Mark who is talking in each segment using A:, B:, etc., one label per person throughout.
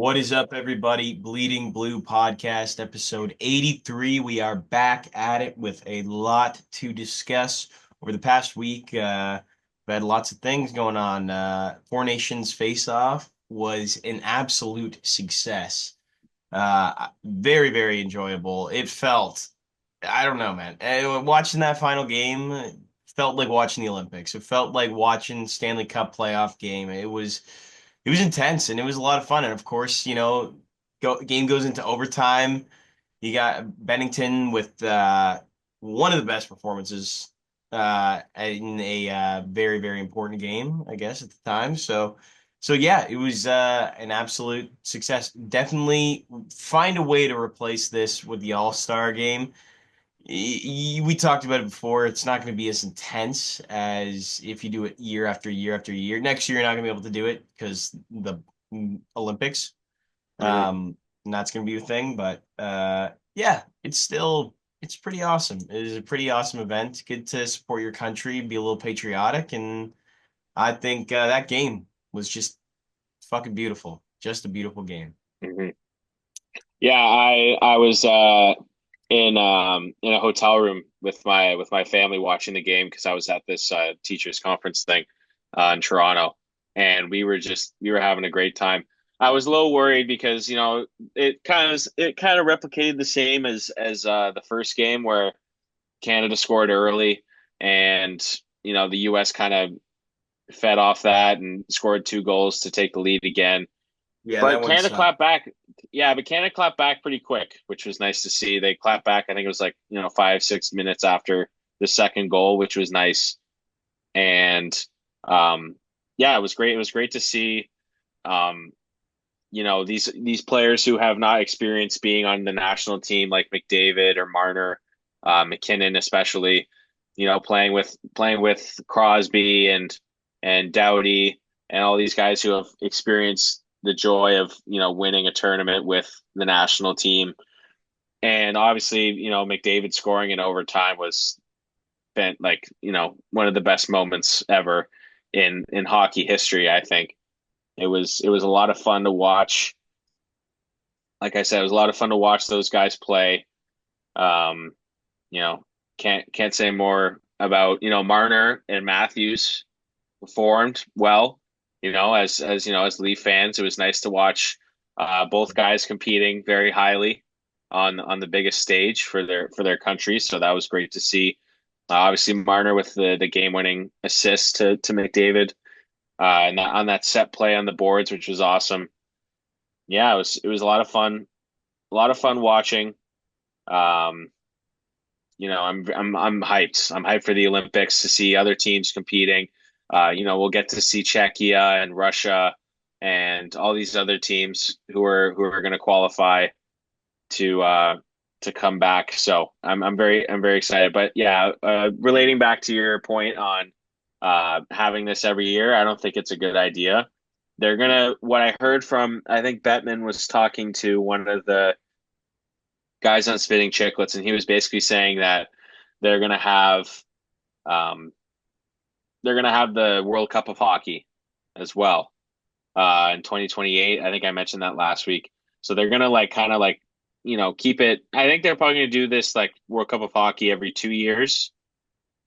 A: What is up, everybody? Bleeding Blue Podcast, episode 83. We are back at it with a lot to discuss. Over the past week, we've had lots of things going on. Four Nations Face Off was an absolute success. Very, very enjoyable. It felt, I don't know, man. Watching that final game felt like watching the Olympics. It felt like watching Stanley Cup playoff game. It was intense and it was a lot of fun. And of course, game goes into overtime. You got Bennington with one of the best performances in a very, very important game, I guess, at the time. So yeah, it was an absolute success. Definitely find a way to replace this with the All-Star game. We talked about it before. It's not going to be as intense as if you do it year after year after year. Next year, you're not going to be able to do it because the Olympics.
B: hmm
A: And that's going to be a thing. But yeah, it's pretty awesome. It is a pretty awesome event. Good to support your country, be a little patriotic, and I think that game was just fucking beautiful. Just a beautiful game.
B: hmm Yeah, I was in a hotel room with my family watching the game because I was at this teachers conference thing in Toronto, and we were having a great time. I was a little worried because it kind of replicated the same as the first game where Canada scored early, and the U.S. kind of fed off that and scored two goals to take the lead again.
A: Yeah, that
B: But
A: one
B: Canada
A: sucked.
B: clapped back. Yeah, but Canada clapped back pretty quick, which was nice to see. They clapped back, I think it was like, 5, 6 minutes after the second goal, which was nice. And um, yeah, it was great. It was great to see um, these players who have not experienced being on the national team like McDavid or Marner, McKinnon especially, playing with Crosby and Doughty and all these guys who have experienced the joy of winning a tournament with the national team. And obviously, McDavid scoring in overtime was been like one of the best moments ever in hockey history. I think it was a lot of fun to watch. Like I said, it was a lot of fun to watch those guys play. Um, you know, can't say more about Marner and Matthews performed well. As Leaf fans, it was nice to watch both guys competing very highly on the biggest stage for their countries. So that was great to see. Obviously, Marner with the game winning assist to McDavid, and on that set play on the boards, which was awesome. Yeah, it was a lot of fun watching. Um, I'm hyped. I'm hyped for the Olympics to see other teams competing. We'll get to see Czechia and Russia and all these other teams who are going to qualify to to come back. So I'm very excited. But yeah, relating back to your point on having this every year, I don't think it's a good idea. What I heard from, I think Bettman was talking to one of the guys on Spitting Chicklets, and he was basically saying that they're gonna have um, they're gonna have the World Cup of Hockey as well in 2028. I think I mentioned that last week. So they're gonna like kind of like keep it. I think they're probably gonna do this like World Cup of Hockey every 2 years,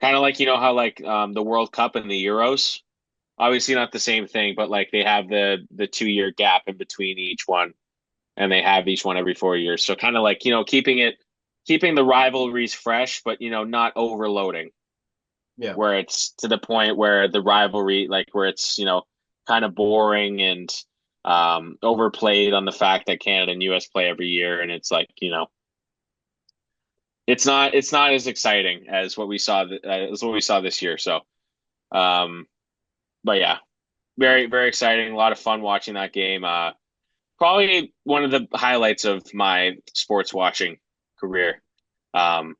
B: kind of like how like the World Cup and the Euros. Obviously not the same thing, but like they have the 2 year gap in between each one, and they have each one every 4 years. So kind of like keeping the rivalries fresh, but not overloading,
A: Yeah.
B: where it's to the point where the rivalry, like where it's kind of boring and overplayed on the fact that Canada and US play every year, and it's like it's not as exciting as what we saw this year. So, um, but yeah, very very exciting. A lot of fun watching that game. Probably one of the highlights of my sports watching career. Um,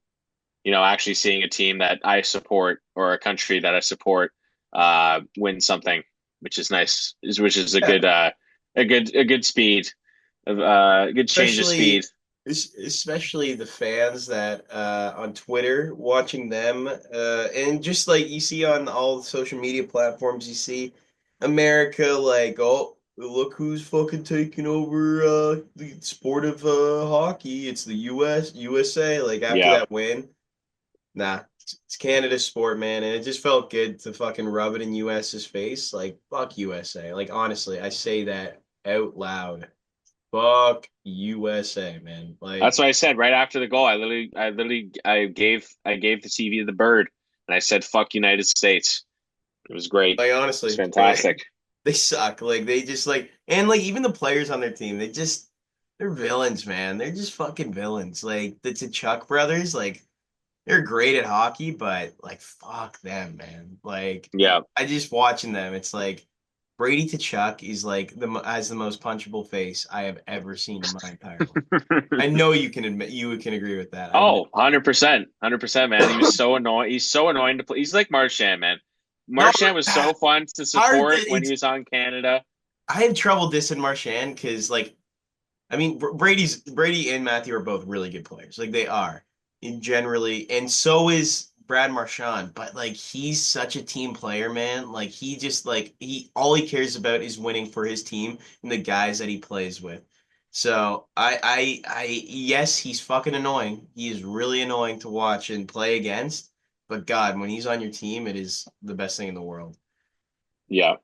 B: actually seeing a team that I support or a country that I support win something, which is nice, which is a
A: Yeah.
B: good speed of good change of speed.
A: especially especially the fans that on Twitter watching them and just like you see on all the social media platforms you see America like oh look who's fucking taking over the sport of hockey. It's the USA. Like after
B: Yeah.
A: that win, nah, it's Canada's sport, man, and it just felt good to fucking rub it in US's face. Like fuck USA. Like honestly, I say that out loud. Fuck USA, man.
B: That's
A: Like
B: what I said right after the goal. I gave the TV to the bird, and I said, "Fuck United States." It was great. It's
A: honestly,
B: fantastic.
A: they suck. Like they just like and like even the players on their team, they're villains, man. They're just fucking villains. Like the Chuck brothers, like they're great at hockey, but like fuck them, man. Like
B: Yeah.
A: I just watching them, it's like Brady to Chuck is like has the most punchable face I have ever seen in my entire life. I know you can agree with that. I know.
B: Oh, 100%. 100%, man. He was so annoying. He's so annoying to play. He's like Marchand, man.
A: No,
B: Marchand was so fun to
A: hard.
B: support when he was on Canada.
A: I have trouble dissing Marchand because like I mean, Brady and Matthew are both really good players. Like they are generally, and so is Brad Marchand. But like he's such a team player, man. Like he just like he all he cares about is winning for his team and the guys that he plays with. So yes, he's fucking annoying. He is really annoying to watch and play against. But God, when he's on your team, it is the best thing in the world.
B: Yeah,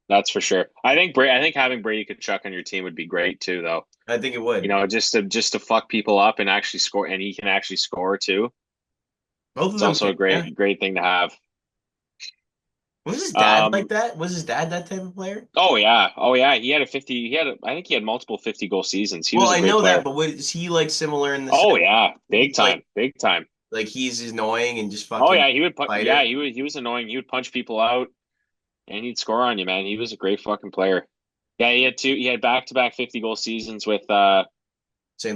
B: that's for sure. I think having Brady Kachuk on your team would be great too, though.
A: I think it
B: You
A: would.
B: know, just to fuck people up and actually score, and he can actually score too.
A: Both of
B: It's
A: them
B: also
A: can.
B: a
A: Yeah.
B: great thing to have.
A: Was his dad like
B: Um,
A: that? Was his dad that type of player?
B: oh yeah. I think he had multiple 50-goal seasons. He
A: Well,
B: was a
A: I
B: great
A: know that,
B: player.
A: but what is he like similar in the
B: Oh
A: sense
B: yeah,
A: he's
B: big time.
A: like he's annoying and just
B: Oh
A: fucking
B: yeah, he would put. Yeah,
A: fighter?
B: he was annoying. He would punch people out, and he'd score on you, man. He was a great fucking player. Yeah, he had back-to-back 50-goal seasons
A: St.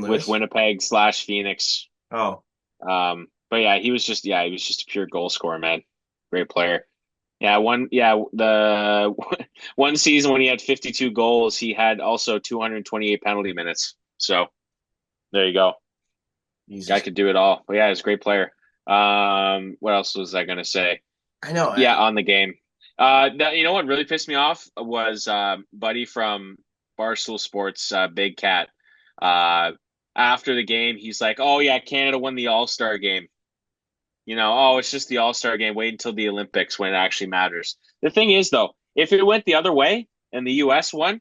B: with
A: Louis?
B: Winnipeg slash Phoenix.
A: Oh,
B: But yeah, he was just a pure goal scorer, man. Great player. The one season when he had 52 goals, he had also 228 penalty minutes. So there you go. Guy
A: Jesus.
B: could do it all. But yeah, he's a great player. What else was I gonna say?
A: I know.
B: Yeah, on the game. You know what really pissed me off was Buddy from Barstool Sports, Big Cat. Uh, After the game, he's like, "Oh yeah, Canada won the All-Star game." You know, oh, it's just the All-Star game. Wait until the Olympics when it actually matters. The thing is, though, if it went the other way and the U.S. won,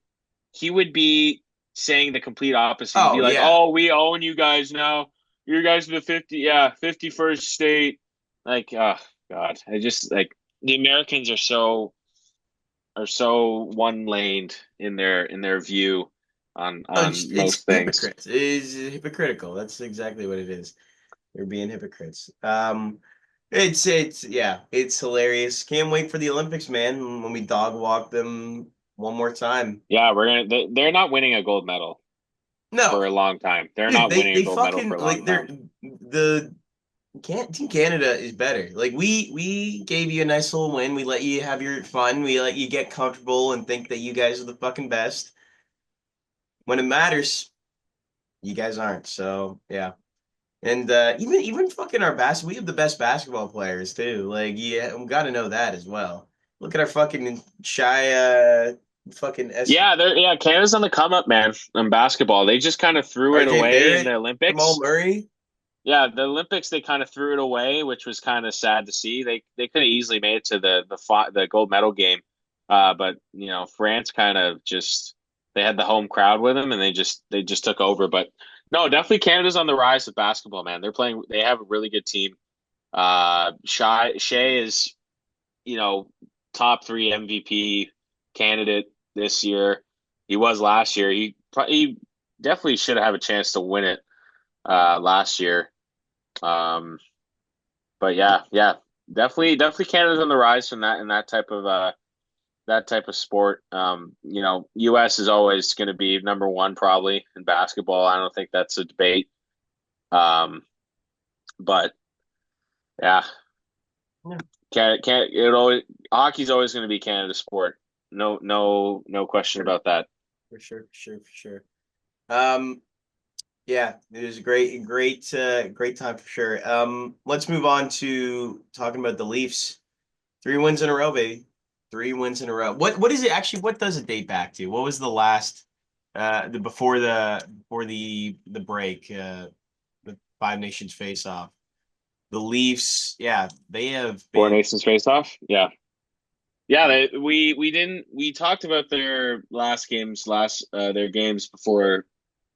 B: he would be saying the complete opposite. He'd
A: Oh
B: be like,
A: yeah.
B: "Oh, we own you guys now. You guys are the 51st state." Like, oh God, I just like the Americans are so one-laned in their view on
A: It's
B: most things.
A: hypocrites. It is hypocritical. That's exactly what it is. They're being hypocrites. It's yeah, it's hilarious. Can't wait for the Olympics, man. When we dog walk them one more time.
B: Yeah, they're not winning a gold medal
A: No,
B: for a long time. They're
A: dude,
B: not winning a
A: they
B: gold medal
A: fucking
B: for a
A: like
B: long
A: they're
B: time.
A: the Can't Team Canada is better. Like we gave you a nice little win. We let you have your fun. We let you get comfortable and think that you guys are the fucking best. When it matters, you guys aren't. So yeah. And even fucking we have the best basketball players too. Like yeah, we got to know that as well. Look at our fucking shy fucking
B: Canada's on the come up, man, in basketball. They just kind of threw it
A: RJ
B: away in
A: Barrett,
B: the
A: Jamal
B: Olympics.
A: Murray.
B: Yeah, the Olympics they kind of threw it away, which was kind of sad to see. They could have easily made it to the gold medal game. But you know, France kind of just they had the home crowd with them and they just took over. But no, definitely Canada's on the rise with basketball, man. They have a really good team. Shea is, you know, top three MVP candidate this year. He was last year. He definitely should have a chance to win it last year. Um, but yeah, definitely Canada's on the rise from that in that type of sport. You know, U.S. is always going to be number one probably in basketball. I don't think that's a debate. Um, but yeah,
A: Yeah,
B: can't it always hockey's always going to be Canada's sport. No question
A: sure,
B: about that.
A: for sure. Um, yeah, it was a great time for sure. Let's move on to talking about the Leafs. 3 wins in a row, baby. 3 wins in a row. What is it actually? What does it date back to? What was the last before the break, the Five Nations face off? The Leafs, yeah, they have
B: Four
A: been.
B: Nations face off. Yeah. Yeah, we didn't we talked about their last games last their games before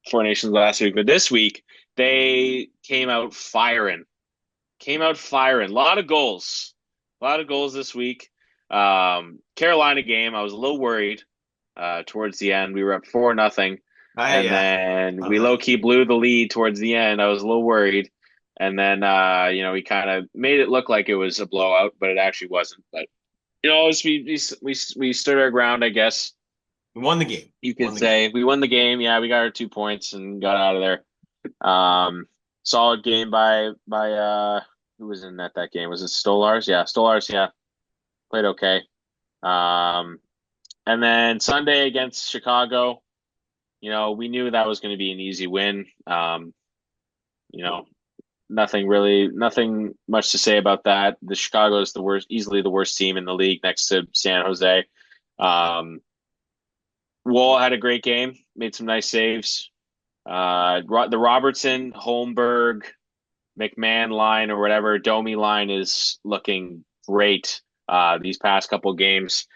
B: Four Nations last week, but this week they came out firing. A lot of goals. A lot of goals this week. Carolina game, I was a little worried towards the end. We were up 4-0, and
A: Yeah.
B: then we
A: Uh,
B: low key blew the lead towards the end. I was a little worried. And then we kind of made it look like it was a blowout, but it actually wasn't. But we stood our ground, I guess
A: we won the game.
B: you
A: Won
B: could
A: the game.
B: say. We won the game. Yeah, we got our 2 points and got out of there. Solid game by who was in that game? Was it Stolars? Yeah, Stolars. Yeah, played okay. Um, and then Sunday against Chicago, we knew that was going to be an easy win. You know, nothing much to say about that. The Chicago is the worst, easily the worst team in the league next to San Jose. Um, Wall had a great game, made some nice saves. The Robertson, Holmberg, McMahon line or whatever, Domi line is looking great. These past couple games,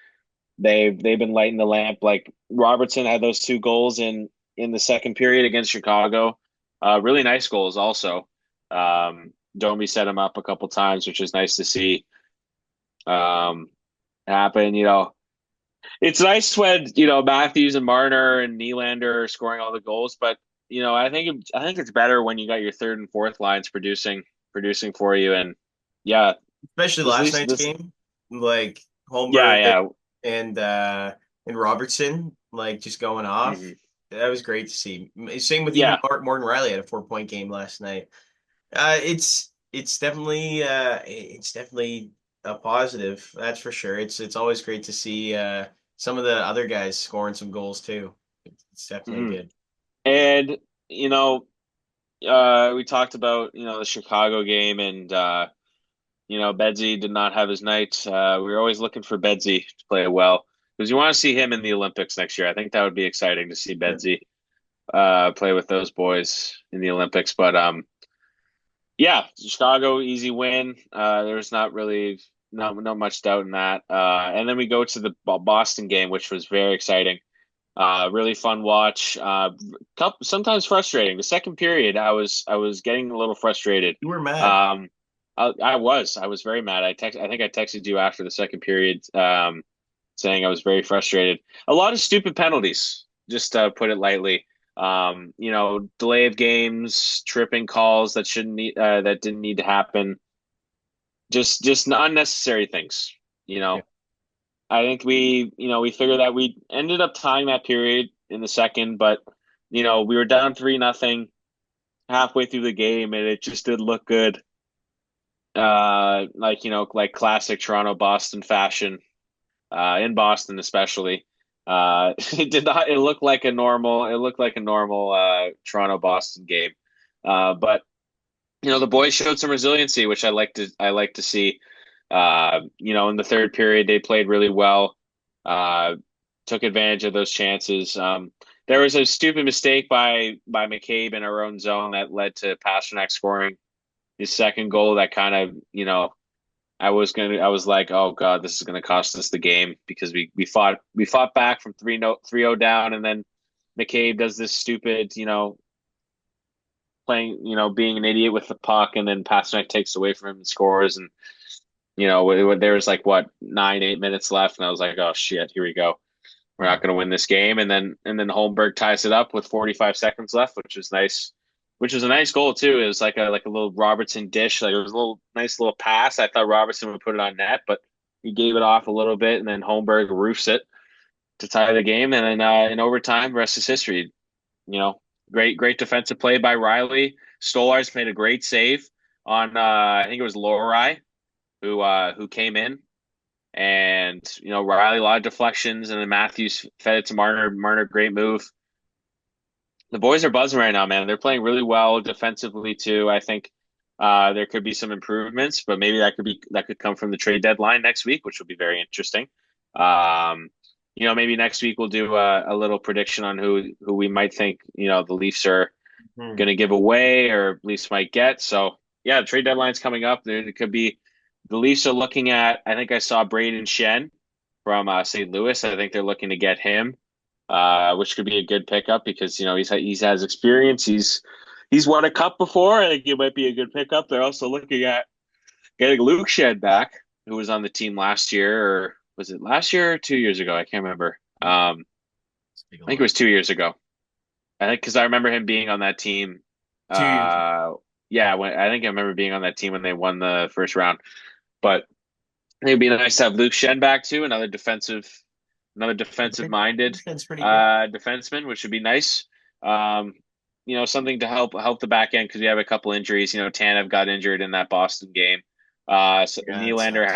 B: they've been lighting the lamp. Like Robertson had those 2 goals in the second period against Chicago. Really nice goals also. Domi set him up a couple times, which is nice to see um, happen. It's nice when Matthews and Marner and Nylander are scoring all the goals, but I think it's better when you got your third and fourth lines producing for you. And yeah,
A: Especially
B: this
A: last
B: least
A: night's
B: this
A: game, like
B: yeah,
A: Holmberg
B: yeah.
A: and uh and Robertson, like just going off.
B: Hmm.
A: That was great to see. Same with even
B: Yeah.
A: Morgan Riley had a 4 point game last night. It's definitely a positive. That's for sure. It's always great to see some of the other guys scoring some goals too. It's definitely
B: Hmm.
A: good.
B: And you know, we talked about the Chicago game, and Bedsy did not have his night. We were always looking for Bedsy to play well because you want to see him in the Olympics next year. I think that would be exciting to see
A: Yeah.
B: Bedsy play with those boys in the Olympics. But yeah, Chicago easy win. There's not much doubt in that. And then we go to the Boston game, which was very exciting. Really fun watch. Sometimes frustrating. The second period, I was getting a little frustrated.
A: You were mad.
B: Um, I was very mad. I think I texted you after the second period, saying I was very frustrated. A lot of stupid penalties, just to put it lightly. Delay of games, tripping calls that didn't need to happen. Just unnecessary things. You
A: Yeah.
B: know, I think we figured that we ended up tying that period in the second, but we were down 3-0 halfway through the game, and it just didn't look good. Like classic Toronto Boston fashion, in Boston especially. It did not. It looked like a normal Toronto Boston game, but the boys showed some resiliency, which I like to see. In the third period, they played really well, uh, took advantage of those chances. There was a stupid mistake by McCabe in our own zone that led to Pastrnak scoring his second goal. That kind of, I was like, oh God, this is gonna cost us the game because we fought back from 3-0 down, and then McCabe does this stupid, playing, being an idiot with the puck, and then Pastrnak takes away from him and scores, and there was like what 9-8 minutes left, and I was like, oh shit, here we go. We're not going to win this game, and then Holmberg ties it up with 45 seconds left, which was nice. Which was a nice goal too. It was like a little Robertson dish, like it was a little nice little pass. I thought Robertson would put it on net, but he gave it off a little bit, and then Holmberg roofs it to tie the game, and then in overtime, rest is history. You know, great defensive play by Riley. Stolars made a great save on I think it was Lorai who came in, and Riley a lot of deflections, and then Matthews fed it to Marner. Marner, great move. The boys are buzzing right now, man. They're playing really well defensively too. I think there could be some improvements, but maybe that could come from the trade deadline next week, which will be very interesting. Um, maybe next week we'll do a little prediction on who we might think, the Leafs are
A: Hmm.
B: going to give away or Leafs might get. So yeah, the trade deadline's coming up. There could be the Leafs are looking at. I think I saw Braden Shen from St. Louis. I think they're looking to get him, which could be a good pickup because he's has experience. He's won a cup before. I think it might be a good pickup. They're also looking at getting Luke Shen back, who was on the team last year, or was it last year or 2 years ago? I can't remember.
A: Let's take a
B: I think it
A: look.
B: was 2 years ago. I think because I remember him being on that team.
A: 2 years.
B: Uh, yeah, I think I remember being on that team when they won the first round. But I think it'd be nice to have Luke Shen back too, another defensive
A: Okay.
B: minded
A: That's pretty good.
B: defenseman, which would be nice. Um, something to help the back end because we have a couple injuries. Tanev got injured in that Boston game. So
A: Yeah, that sucks.
B: Nylander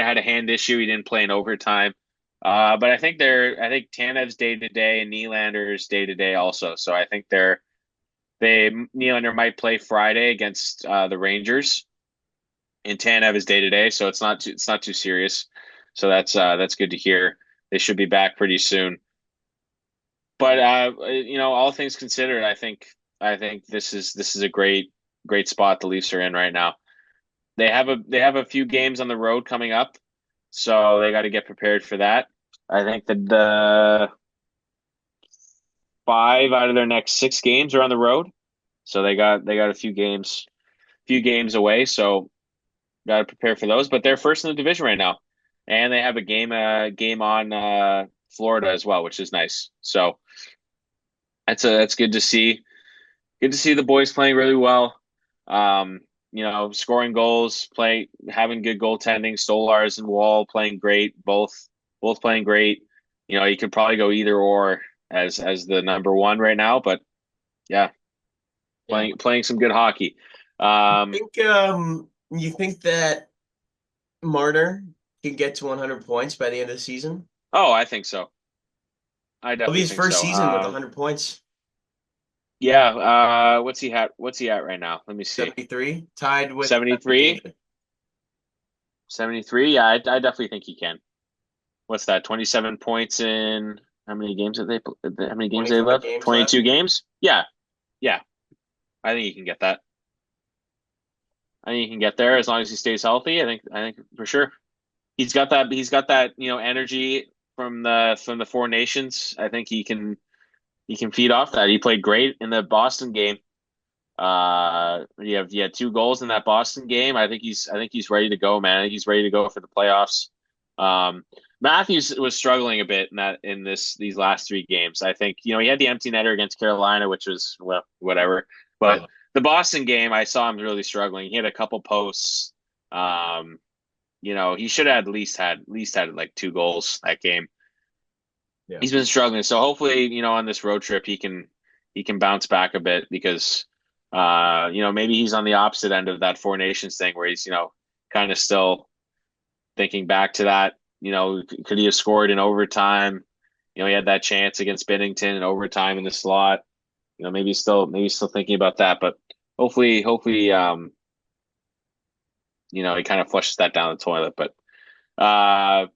B: had a hand issue. He didn't play in overtime. But I think Tanev's day to day and Nylander's day to day also. So I think Nylander might play Friday against the Rangers, and Tanev is day to day, so it's not too serious. So that's good to hear. They should be back pretty soon. But all things considered, I think this is a great spot the Leafs are in right now. They have a few games on the road coming up, so they got to get prepared for that. I think that the 5 out of their next 6 games are on the road, so they got a few games away. So got to prepare for those. But they're first in the division right now, and they have a game on Florida as well, which is nice. So that's good to see. Good to see the boys playing really well. Um, scoring goals, having good goaltending. Stolars and Wall playing great, both playing great. You could probably go either or as the number one right now, but yeah,
A: Yeah.
B: playing some good hockey. Um,
A: You think that Marner can get to 100 points by the end of the season?
B: oh, I think so. I
A: It'll be
B: definitely
A: his
B: think
A: first
B: so.
A: season with 100 points.
B: Yeah. What's he at right now? Let me see.
A: 73, tied with
B: 73,
A: McDavid.
B: 73. Yeah, I definitely think he can. What's that? 27 points in how many games have they? How many games they
A: 25
B: left?
A: games left.
B: 22 games. Yeah, yeah. I think he can get that. I think he can get there as long as he stays healthy. I think for sure. He's got that. He's got that. Energy from the Four Nations. I think he can feed off that. He played great in the Boston game. He had 2 goals in that Boston game. I think he's ready to go, man. I think he's ready to go for the playoffs. Um, Matthews was struggling a bit in these last 3 games. I think he had the empty netter against Carolina, which was well whatever. But
A: Oh,
B: the Boston game, I saw him really struggling. He had a couple posts. Um, he should have at least had like 2 goals that game.
A: yeah.
B: He's been struggling. So hopefully, on this road trip he can bounce back a bit because maybe he's on the opposite end of that Four Nations thing where he's, kind of still thinking back to that. Could he have scored in overtime? He had that chance against Bennington in overtime in the slot. Maybe he's still thinking about that, but hopefully, he kind of flushes that down the toilet. But uh,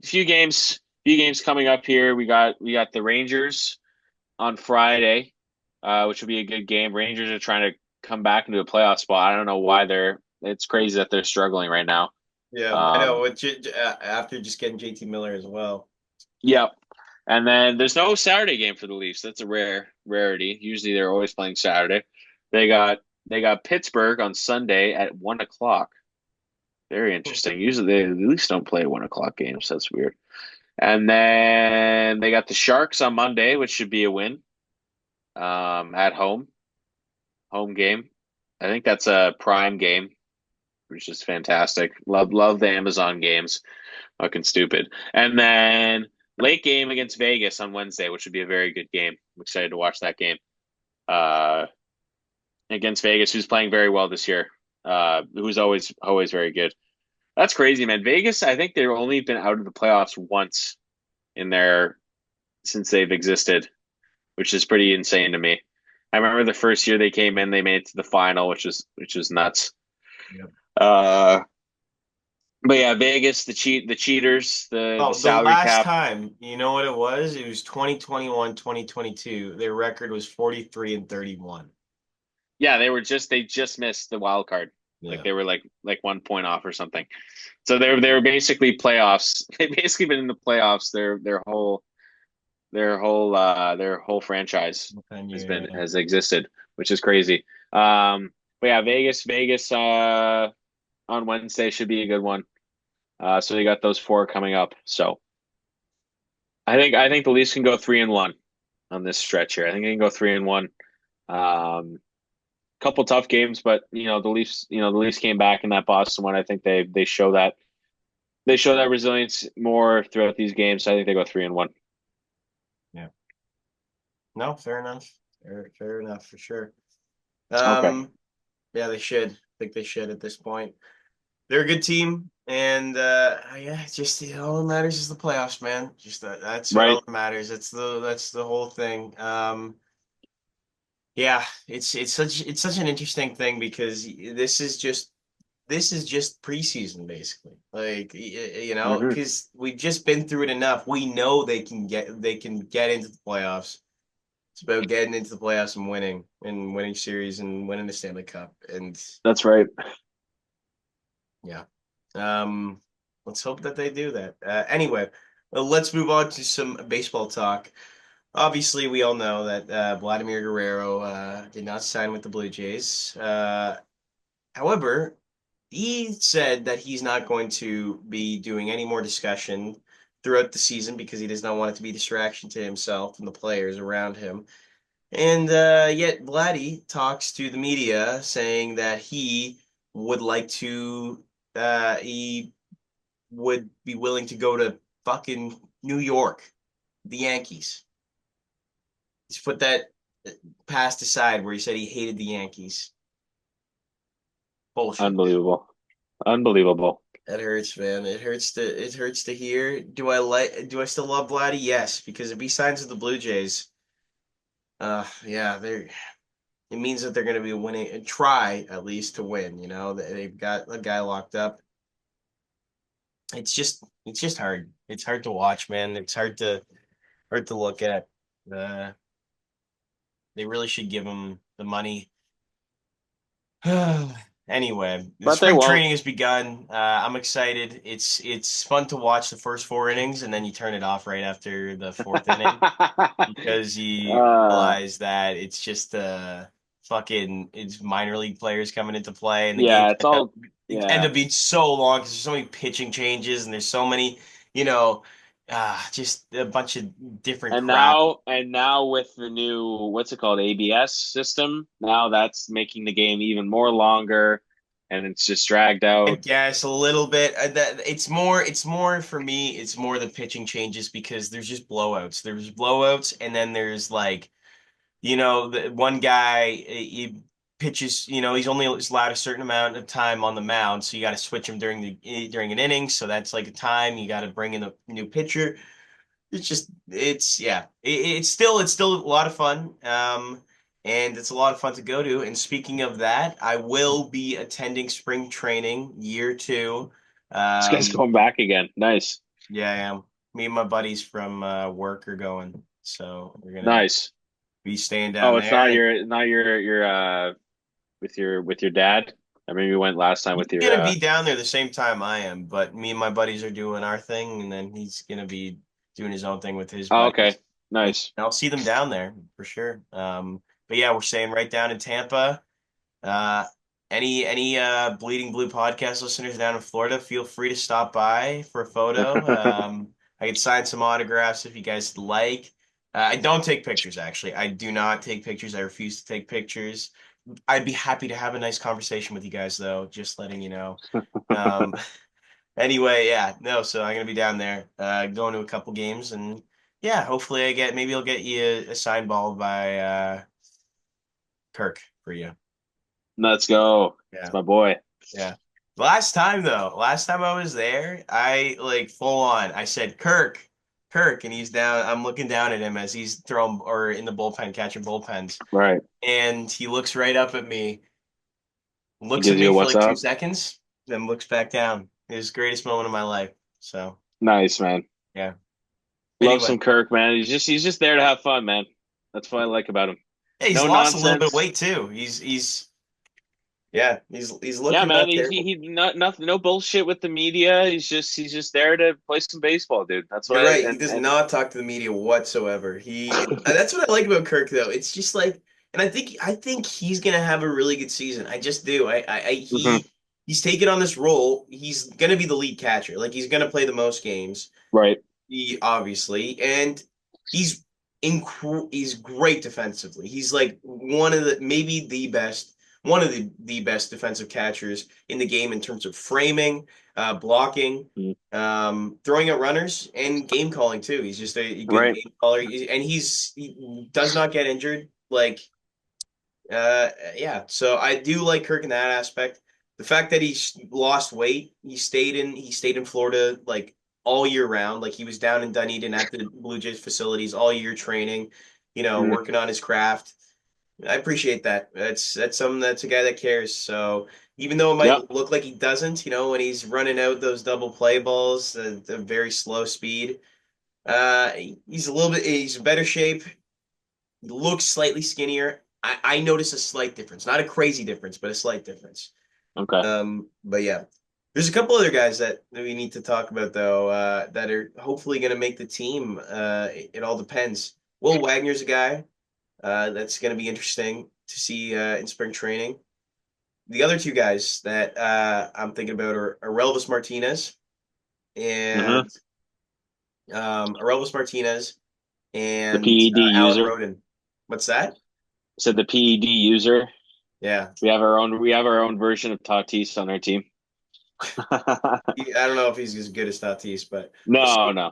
B: few games coming up here. We got the Rangers on Friday, which will be a good game. Rangers are trying to come back into a playoff spot. I don't know why they're. It's crazy that they're struggling right now.
A: Yeah, I know.
B: Um,
A: After just getting JT Miller as well.
B: yep. And then there's no Saturday game for the Leafs. That's a rarity. Usually they're always playing Saturday. They got they got Pittsburgh on Sunday at 1 o'clock. Very interesting. Usually the Leafs don't play 1 o'clock games. That's weird. And then they got the Sharks on Monday, which should be a win. At home game. I think that's a prime game, which is fantastic. Love the Amazon games. Fucking stupid. And then late game against Vegas on Wednesday, which would be a very good game. I'm excited to watch that game. Uh, against Vegas, who's playing very well this year. Who's always very good. That's crazy, man. Vegas, I think they've only been out of the playoffs once in their since they've existed, which is pretty insane to me. I remember the first year they came in, they made it to the final, which is nuts.
A: Yep.
B: Uh, But yeah, Vegas, the cheaters, the
A: Oh, the
B: salary
A: last
B: cap.
A: time, you know what it was? It was 2021, 2022. Their record was 43 and 31.
B: Yeah, they just missed the wild card. Like
A: Yeah.
B: they were like 1 point off or something. So they were basically playoffs. They've basically been in the playoffs their whole franchise
A: And
B: has
A: you,
B: been has existed, which is crazy. But yeah, Vegas on Wednesday should be a good one. So you got those four coming up. So I think the Leafs can go 3-1 on this stretch here. I think they can go 3-1. Couple tough games, but the Leafs came back in that Boston one. I think they show that resilience more throughout these games. So I think they go 3-1.
A: yeah. No, fair enough. Fair enough for sure.
B: Okay.
A: Um, yeah, they should. I think they should at this point. They're a good team, and yeah, it's just all that matters is the playoffs, man. Just that's what all
B: Right.
A: that matters. That's the whole thing. Yeah, it's such an interesting thing because this is just preseason basically. Like
B: Hmm.
A: because we've just been through it enough. We know they can get into the playoffs. It's about getting into the playoffs and winning series and winning the Stanley Cup. And
B: That's right.
A: yeah, um, let's hope that they do that. Anyway, well, let's move on to some baseball talk. Obviously, we all know that Vladimir Guerrero did not sign with the Blue Jays. However, he said that he's not going to be doing any more discussion throughout the season because he does not want it to be a distraction to himself and the players around him. And yet, Vladdy talks to the media saying that would like to, he would be willing to go to fucking New York, the Yankees. He's put that past aside where he said he hated the Yankees. Bullshit.
B: Unbelievable. Unbelievable.
A: That hurts, man. It hurts to hear. Do I still love Vladdy? Yes, because if he signs with the Blue Jays, yeah, it means that they're going to be winning and try at least to win. They've got a guy locked up. It's just hard. It's hard to watch, man. It's hard to look at. Uh, they really should give him the money. Anyway, the
B: But they
A: spring
B: won't.
A: training has begun. I'm excited. It's fun to watch the first four innings, and then you turn it off right after the fourth inning because you
B: uh,
A: realize that it's just fucking it's minor league players coming into play, and the games
B: yeah, it's all
A: end
B: yeah.
A: up being so long because there's so many pitching changes, and there's so many, you know, just a bunch of different crap.
B: And now with the new what's it called ABS system, now that's making the game even more longer, and it's just dragged
A: I
B: out.
A: guess a little bit. That it's more for me. It's more the pitching changes because there's just blowouts. There's blowouts, and then there's like the one guy he pitches. He's only allowed a certain amount of time on the mound, so you got to switch him during an inning. So that's like a time you got to bring in a new pitcher. It's yeah, it's still a lot of fun. And it's a lot of fun to go to. And speaking of that, I will be attending spring training year two.
B: This guy's
A: Um,
B: going back again. Nice,
A: yeah, I am. Me and my buddies from work are going, so we're gonna
B: nice.
A: be staying down
B: Oh, it's
A: there.
B: not
A: And
B: your with your dad. I mean, we went last time
A: he's
B: with your
A: gonna be down there the same time I am, but me and my buddies are doing our thing, and then he's gonna be doing his own thing with his
B: Oh, okay,
A: buddies. And
B: nice.
A: I'll see them down there for sure. But yeah, we're staying right down in Tampa. Uh, any Bleeding Blue podcast listeners down in Florida, feel free to stop by for a photo. I could sign some autographs if you guys like. I don't take pictures, actually. I do not take pictures. I refuse to take pictures. I'd be happy to have a nice conversation with you guys, though, just letting you know. Um, anyway, yeah, no, so I'm gonna be down there, going to a couple games, and yeah, hopefully maybe I'll get you a signed ball by Kirk for you.
B: Let's go. It's
A: Yeah.
B: my boy.
A: Yeah. Last time I was there, I like full on. I said, Kirk, Kirk, and he's down. I'm looking down at him as he's throwing or in the bullpen, catching bullpens.
B: Right.
A: And he looks right up at me,
B: He
A: looks at
B: gives you
A: me
B: a
A: for
B: what's
A: like two
B: up.
A: seconds, then looks back down. His greatest moment of my life. So
B: Nice, man.
A: yeah.
B: Love
A: Anyway,
B: some Kirk, man. He's just there to have fun, man. That's what I like about him.
A: yeah, he's
B: No
A: lost a little bit of
B: nonsense.
A: weight too. He's yeah, he's
B: Yeah,
A: looking
B: man.
A: not
B: He
A: terrible.
B: not nothing, no bullshit with the media. He's just there to play some baseball, dude. That's
A: You're
B: what
A: right. He does
B: and
A: not talk to the media whatsoever. That's what I like about Kirk though. It's just like, and I think he's gonna have a really good season. I just do.
B: Mhm.
A: He's taken on this role. He's gonna be the lead catcher. Like he's gonna play the most games.
B: Right.
A: He obviously, and he's he's great defensively. He's like one of the maybe the best, one of the best defensive catchers in the game in terms of framing, blocking,
B: Mhm.
A: throwing out runners, and game calling too. He's just a good
B: Right.
A: game caller, and he does not get injured. Like, yeah. So I do like Kirk in that aspect. The fact that lost weight, he stayed in Florida like all year round. Like he was down in Dunedin at the Blue Jays facilities all year training,
B: Mhm.
A: working on his craft. I appreciate that. That's a guy that cares. So even though it
B: Yep.
A: might look like he doesn't, when he's running out those double play balls at a very slow speed, he's in better shape. He looks slightly skinnier. I notice a slight difference, not a crazy difference, but a slight difference.
B: Okay.
A: But yeah, there's a couple other guys that we need to talk about though, that are hopefully going to make the team. It all depends. Will Wagner's a guy that's going to be interesting to see in spring training. The other two guys that I'm thinking about are Relvis Martinez
B: Hmm.
A: and Relvis Martinez
B: The
A: and
B: PED
A: Alan
B: user.
A: Roden. What's that?
B: Said the PED user.
A: Yeah.
B: We have our own version of Tatis on our team.
A: I don't know if he's as good as Tatis, but we'll
B: No,
A: see.
B: no.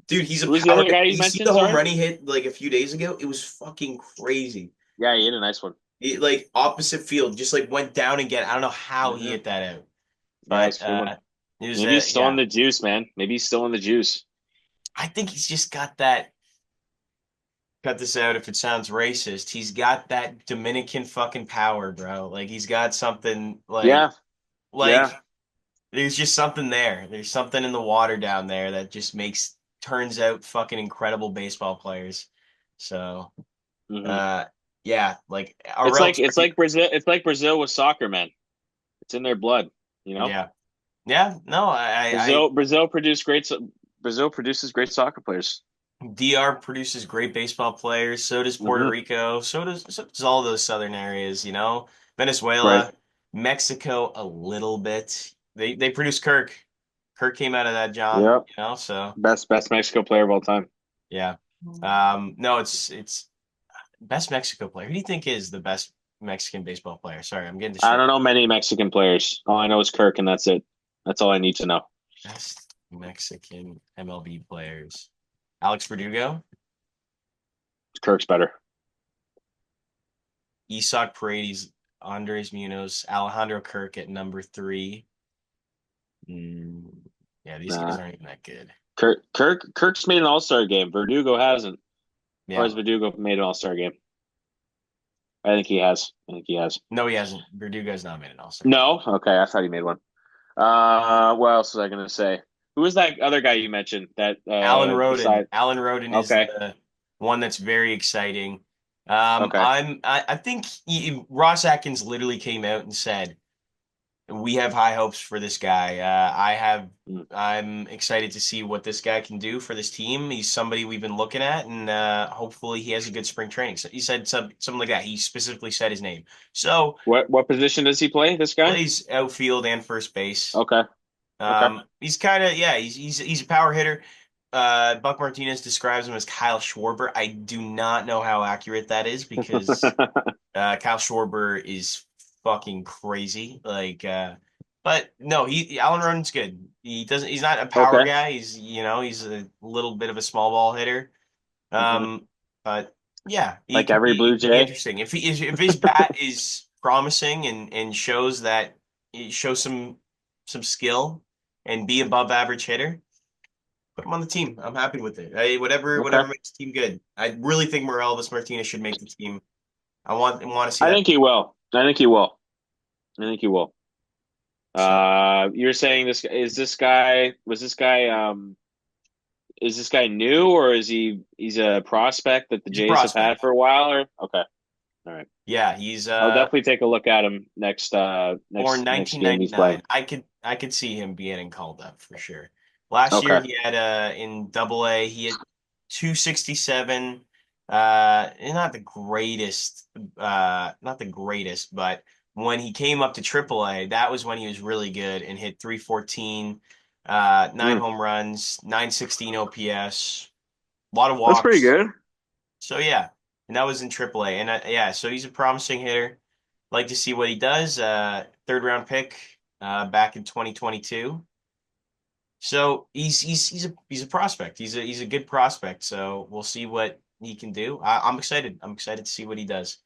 A: Dude, he's a
B: Who's the
A: power
B: other
A: hitter.
B: guy you
A: You see the
B: mentioned,
A: home
B: sorry?
A: run he hit like a few days ago? It was fucking crazy.
B: Yeah, he hit a nice one.
A: Like opposite field, just like went down again. I don't know how he
B: Hmm.
A: hit that out,
B: Yeah,
A: but
B: it's a good one.
A: it was
B: Maybe he's still in
A: yeah.
B: the juice, man. Maybe he's still in the juice.
A: I think he's just got that. Cut this out if it sounds racist. He's got that Dominican fucking power, bro. Like he's got something like
B: Yeah, yeah.
A: like there's just something there. There's something in the water down there that just turns out fucking incredible baseball players. So,
B: Hmm.
A: uh, yeah, like
B: It's
A: Aurel,
B: like it's like Brazil. It's like Brazil with soccer, man. It's in their blood. You know,
A: yeah, yeah. No,
B: Brazil produces great soccer players.
A: DR produces great baseball players. So does Puerto
B: Hmm.
A: Rico. So does all those southern areas.
B: Right.
A: Venezuela, Mexico, a little bit. They produce Kirk. Kirk came out of that, John.
B: Yep.
A: So
B: Best Mexico player of all time.
A: yeah. No, it's best Mexico player. Who do you think is the best Mexican baseball player? Sorry, I'm getting
B: I don't
A: distracted.
B: know many Mexican players. All I know is Kirk, and that's it. That's all I need to know.
A: Best Mexican MLB players. Alex Verdugo,
B: Kirk's better.
A: Isak Paredes, Andres Munoz, Alejandro Kirk at number three. Mm, yeah, these guys
B: Nah.
A: aren't even that good.
B: Kirk's made an All-Star game. Verdugo hasn't. Or
A: Yeah.
B: has Verdugo made an All-Star game? I think he has. I think he has.
A: No, he hasn't. Verdugo's not made an All-Star game.
B: No? Okay, I thought he made one. What else was I gonna say? Who was that other guy you mentioned that
A: Alan Roden.
B: beside
A: Alan Roden is
B: okay.
A: the one that's very exciting.
B: Okay.
A: I think Ross Atkins literally came out and said, we have high hopes for this guy.
B: Mm.
A: I'm excited to see what this guy can do for this team. He's somebody we've been looking at, and hopefully he has a good spring training. So he said something like that. He specifically said his name. So
B: What position does he play, this guy?
A: plays outfield and first base.
B: Okay. Okay.
A: He's kind of yeah. He's a power hitter. Buck Martinez describes him as Kyle Schwarber. I do not know how accurate that is because Kyle Schwarber is fucking crazy. But no, Alan Rodden's good. He's not a power
B: Okay.
A: guy. He's a little bit of a small ball hitter.
B: Hmm.
A: Um, but yeah,
B: Like every
A: he
B: Blue
A: could be
B: Jay.
A: interesting. If his bat is promising and shows that he shows some skill and be above average hitter, put him on the team. I'm happy with it.
B: Okay.
A: Whatever makes the team good. I really think Morelvis Martinez should make the team. I want to see
B: I
A: that.
B: think he will. I think he will. I think he will.
A: So
B: You're saying is this guy new, or he's a prospect that the
A: he's a
B: Jays have had
A: prospect.
B: for a while? Or okay, all right.
A: Yeah, he's
B: I'll definitely take a look at him
A: born
B: next game he's playing.
A: 1999. I could see him getting called up for sure. Last year
B: Okay.
A: he had in Double A he had 267. Not the greatest, not the greatest, but when he came up to Triple A, that was when he was really good and hit 314, nine
B: Hmm.
A: home runs, 916 OPS, a lot of
B: That's pretty
A: walks.
B: good.
A: So yeah, and that was in Triple A, and yeah, so he's a promising hitter. Like to see what he does. Third round pick back in 2022. So he's a prospect. He's a good prospect. So we'll see what he can do. I'm excited. I'm excited to see what he does.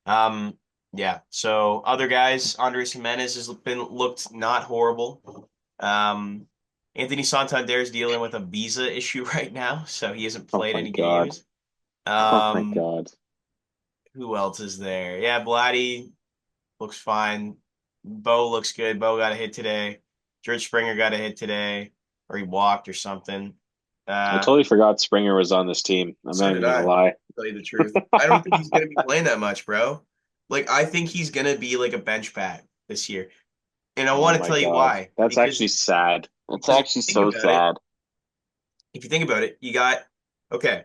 A: Um, yeah. So other guys, Andres Jimenez has been looked not horrible. Um, Anthony Santander's dealing with a visa issue right now, so he hasn't
B: Oh
A: played
B: my
A: any
B: God.
A: games.
B: Oh my
A: Um,
B: God.
A: who else is there? Yeah, Vladdy looks fine. Bo looks good. Bo got a hit today. George Springer got a hit today, or he walked or something.
B: I
A: Uh,
B: totally forgot Springer was on this team. I'm
A: so
B: not
A: did
B: even gonna
A: I, to
B: lie.
A: tell you the truth. I don't think he's gonna be playing that much, bro. Like I think he's gonna be like a bench bat this year. And I
B: Oh
A: want to
B: my
A: tell you
B: God.
A: why.
B: That's
A: Because
B: actually sad. It's
A: because if you
B: actually
A: think
B: so
A: about it,
B: sad.
A: you got okay,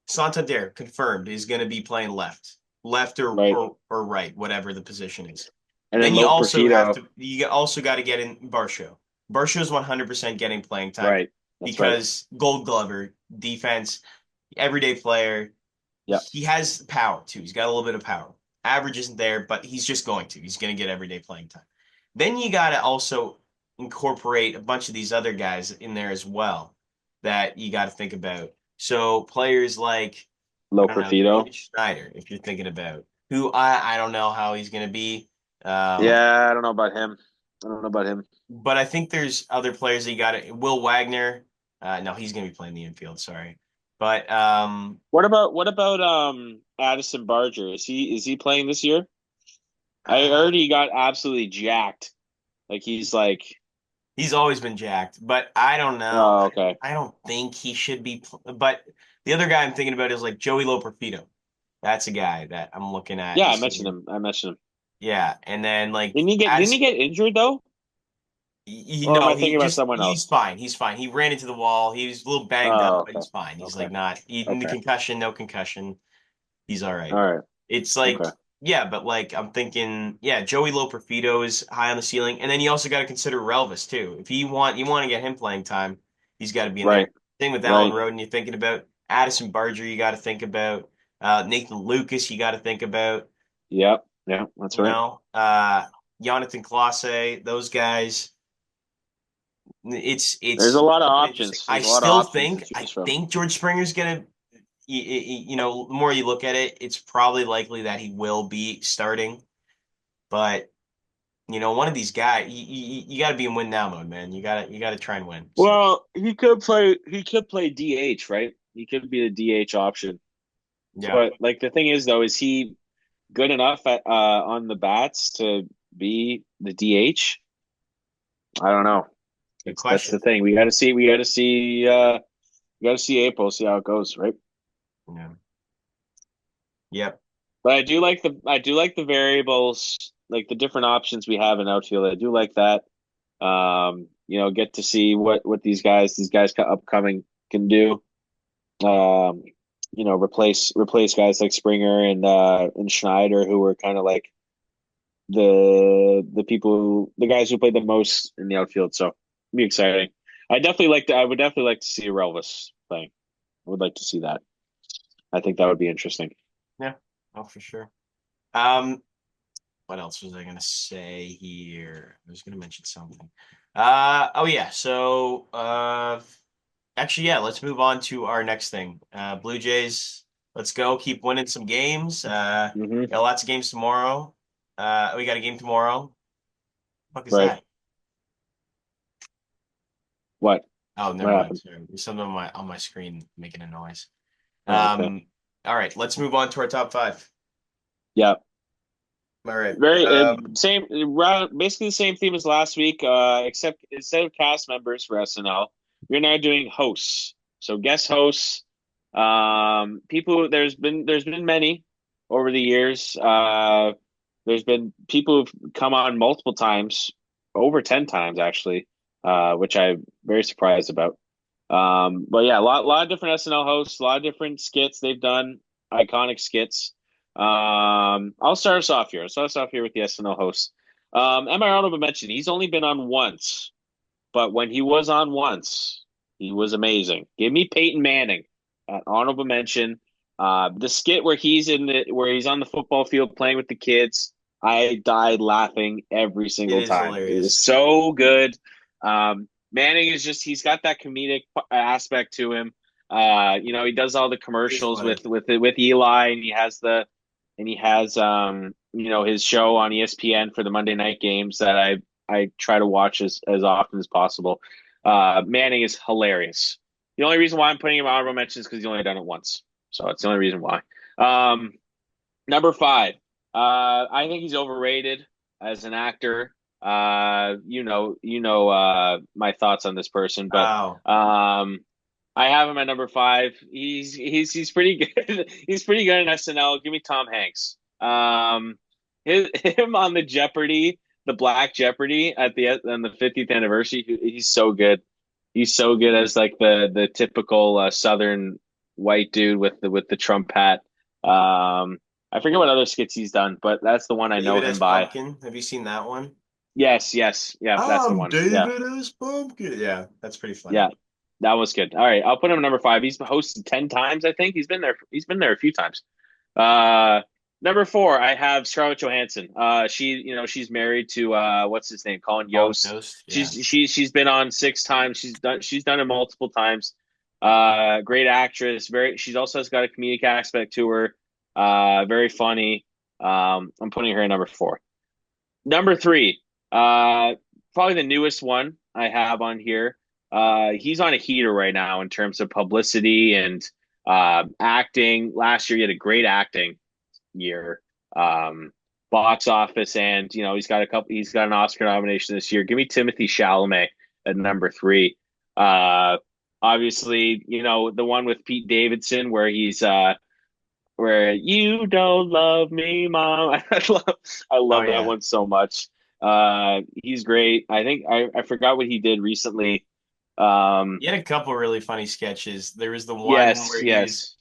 A: Santander confirmed is gonna be playing left or
B: Right.
A: or right, whatever the position is.
B: And then
A: Then you
B: Lope
A: also have
B: Perfito.
A: to you also got to get in Barsho. Barsho's 100% getting playing time
B: Right. That's right.
A: because Gold Glover, defense, everyday player.
B: Yeah.
A: He has power too. He's got a little bit of power. Average isn't there, but he's just going to. He's going to get everyday playing time. Then you got to also incorporate a bunch of these other guys in there as well that you got to think about. So players like I
B: Lope
A: don't know,
B: Perfito.
A: David Schneider, if you're thinking about who I don't know how he's going to be. Um,
B: Yeah, I don't know about him. I don't know about him.
A: But I think there's other players that you got to. Will Wagner, no, he's going to be playing the infield. Sorry, but
B: What about Addison Barger? Is he playing this year? I
A: uh,
B: heard he got absolutely jacked. Like he's like,
A: he's always been jacked. But I don't know.
B: oh, okay.
A: I don't think he should be. But the other guy I'm thinking about is like Joey Loperfido. That's a guy that I'm looking at
B: Yeah,
A: and
B: I mentioned
A: seeing.
B: him. I mentioned him.
A: Yeah, and then like
B: Didn't he
A: as
B: get injured though? Or am
A: no,
B: I thinking about someone
A: he's
B: else?
A: fine. He's fine. He ran into the wall. He was a little banged up,
B: Oh,
A: but
B: okay.
A: he's fine. He's
B: Okay.
A: like not the
B: Okay.
A: concussion, no concussion. He's all
B: All
A: right.
B: right.
A: It's like,
B: Okay.
A: yeah, but like I'm thinking, yeah, Joey Loperfido is high on the ceiling, and then you also got to consider Relvis too. If you want to get him playing time, he's got to be in there.
B: Right.
A: Thing with Alan
B: Right.
A: Roden, you're thinking about Addison Barger, you got to think about Nathan Lucas, you got to think about,
B: Yep. Yeah, that's
A: you
B: right.
A: know, Jonathan Clase, those guys.
B: There's a
A: It's
B: lot of
A: interesting.
B: options. There's a lot of options to
A: I
B: choose from.
A: think George Springer's gonna the more you look at it, it's probably likely that he will be starting. But one of these guys, you got to be in win now mode, man. You got to try and win. So
B: Well, he could play DH, right? He could be the DH option.
A: yeah,
B: But like the thing is though, is he good enough at on the bats to be the DH? I don't know.
A: good
B: That's
A: question.
B: the thing. We gotta see April, see how it goes, right?
A: Yeah. Yep.
B: But I do like the variables, like the different options we have in outfield. I do like that. Get to see what these guys upcoming can do. Um, replace guys like Springer and Schneider, who were kind of like the guys who played the most in the outfield. So it'd be exciting. I would definitely like to see a Relvis playing. I would like to see that. I think that would be interesting.
A: Yeah. Oh, for sure. Um, what else was I gonna say here? I was gonna mention something. Oh yeah. So, actually, yeah. Let's move on to our next thing. Blue Jays. Let's go. Keep winning some games.
B: Hmm.
A: Got lots of games tomorrow. We got a game tomorrow. What is
B: Right.
A: that?
B: What?
A: Oh,
B: What
A: never mind.
B: happened?
A: Sorry. There's something on my screen making a noise.
B: Oh, okay.
A: All right. Let's move on to our top five.
B: Yeah.
A: All right.
B: Very same, basically the same theme as last week, except instead of cast members for SNL, we're now doing hosts. So guest hosts, people. There's been many over the years. There's been people who've come on multiple times, over 10 times actually, which I'm very surprised about. But yeah, lot of different SNL hosts, a lot of different skits they've done, iconic skits. I'll start us off here. I'll start us off here with the SNL hosts. Am I honorable mention? He's only been on once, but when he was on once, he was amazing. Give me Peyton Manning at honorable mention. The skit where he's on the football field playing with the kids. I died laughing every
A: It
B: single
A: is
B: time. It was
A: hilarious.
B: so good. Manning is just he's got that comedic aspect to him. He does all the
A: It is
B: commercials
A: funny.
B: with Eli, and he has his show on ESPN for the Monday night games that I try to watch as often as possible. Manning is hilarious. The only reason why I'm putting him on honorable mention is because he's only done it once, so it's the only reason why. Um, Number five, I think he's overrated as an actor. My thoughts on this person, but
A: Wow.
B: I have him at number five. He's pretty good. He's pretty good in SNL. Give me Tom Hanks. Him on the Jeopardy, the Black Jeopardy at the on the 50th anniversary. He's so good. He's so good as like the typical Southern white dude with the Trump hat. I forget what other skits he's done, but that's the one I know
A: David
B: him
A: S.
B: by.
A: Pumpkin. Have you seen that one?
B: Yes, yes, yeah, that's the
A: I'm
B: one. Yeah,
A: David S. Pumpkin. Yeah, that's pretty funny.
B: yeah, that was good. All right, I'll put him number five. He's hosted 10 times, I think. He's been there. He's been there a few times. Uh, Number four, I have Scarlett Johansson. She's married to what's his name, Colin
A: On
B: Yost.
A: Ghost. Yeah.
B: She's been on 6 times. She's done it multiple times. Great actress. She's also has got a comedic aspect to her. Very funny. I'm putting her at number four. Number three, probably the newest one I have on here. He's on a heater right now in terms of publicity and acting. Last year, he had a great acting year. Um, Box office, and he's got a couple. He's got an Oscar nomination this year. Give me Timothy Chalamet at number three. Uh, Obviously, the one with Pete Davidson where you don't love me, mom. I
A: Oh
B: love that
A: yeah.
B: one so much. He's great. I think I forgot what he did recently. Um,
A: He had a couple really funny sketches. There was the one
B: yes,
A: where he's
B: yes,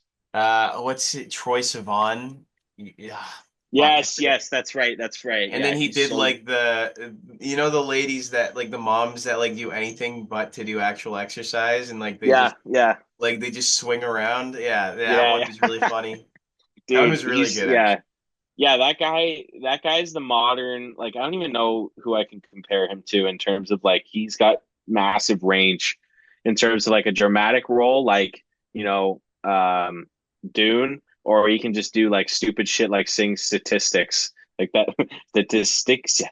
A: what's it, Troy Sivan? Yeah, fuck, I
B: yes,
A: forget.
B: yes. That's right.
A: And
B: Yeah,
A: then he
B: he's
A: did
B: so
A: like the ladies that like the moms that like do anything but to do actual exercise and
B: yeah, yeah,
A: like they just swing around. Yeah, that one
B: yeah,
A: was really
B: yeah.
A: funny. That one
B: Dude,
A: was really
B: he's
A: good
B: yeah.
A: actually.
B: Yeah, that guy's the modern, like I don't even know who I can compare him to in terms of like he's got massive range in terms of like a dramatic role like, you know, Dune, or he can just do like stupid shit like sing statistics like that statistics